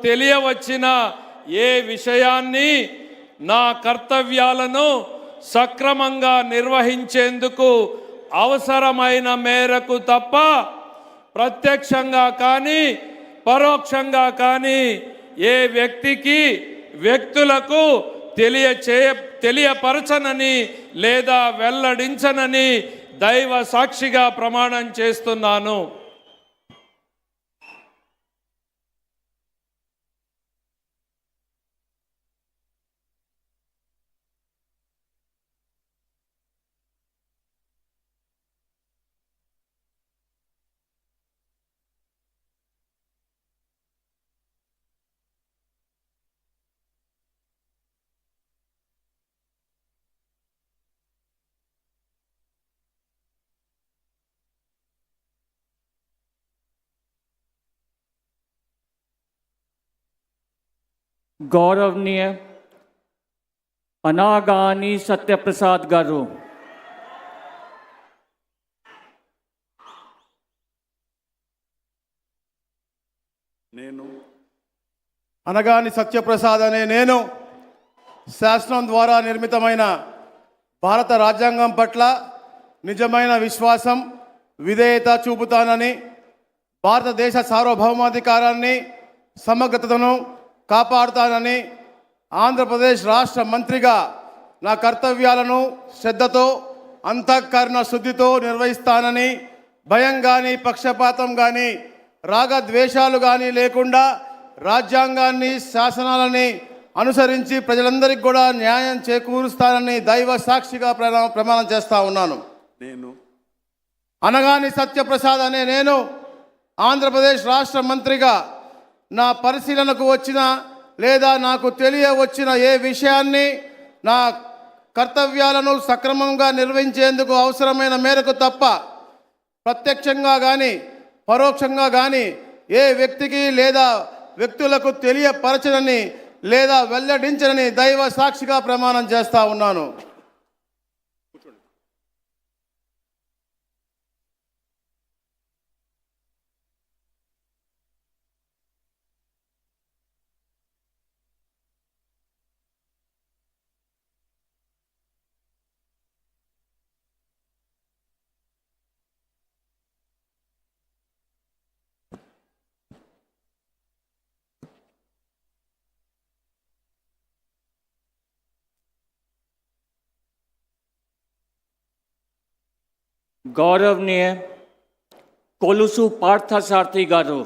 తెలియవచ్చిన ఏ విషయాన్ని నా కర్తవ్యాలను సక్రమంగా నిర్వహించేందుకు అవసరమైన మేరకు తప్ప ప్రత్యక్షంగా కానీ పరోక్షంగా కానీ ఏ వ్యక్తులకు తెలియపరచనని లేదా వెల్లడించనని దైవ సాక్షిగా ప్రమాణం చేస్తున్నాను. गौरवनीय अनागानी सत्यप्रसाद गारू అనగాని సత్యప్రసాద్ అనే నేను శాసనం ద్వారా నిర్మితమైన భారత రాజ్యాంగం పట్ల నిజమైన విశ్వాసం విధేయత చూపుతానని భారతదేశ సార్వభౌమాధికారాన్ని సమగ్రతను కాపాడుతానని ఆంధ్రప్రదేశ్ రాష్ట్ర మంత్రిగా నా కర్తవ్యాలను శ్రద్ధతో అంతఃకరణ శుద్ధితో నిర్వహిస్తానని భయం కానీ పక్షపాతం కానీ రాగద్వేషాలు కానీ లేకుండా రాజ్యాంగాన్ని శాసనాలని అనుసరించి ప్రజలందరికీ కూడా న్యాయం చేకూరుస్తానని దైవ సాక్షిగా ప్రమాణం చేస్తా ఉన్నాను. నేను అనగాని సత్యప్రసాద్ అనే నేను ఆంధ్రప్రదేశ్ రాష్ట్ర మంత్రిగా నా పరిశీలనకు వచ్చిన లేదా నాకు తెలియవచ్చిన ఏ విషయాన్ని నా కర్తవ్యాలను సక్రమంగా నిర్వహించేందుకు అవసరమైన మేరకు తప్ప ప్రత్యక్షంగా కానీ పరోక్షంగా కానీ ఏ వ్యక్తికి లేదా వ్యక్తులకు తెలియపరచనని లేదా వెల్లడించనని దైవ సాక్షిగా ప్రమాణం చేస్తా ఉన్నాను. गौरवनीय कोलुसु पार्थसारथी गारू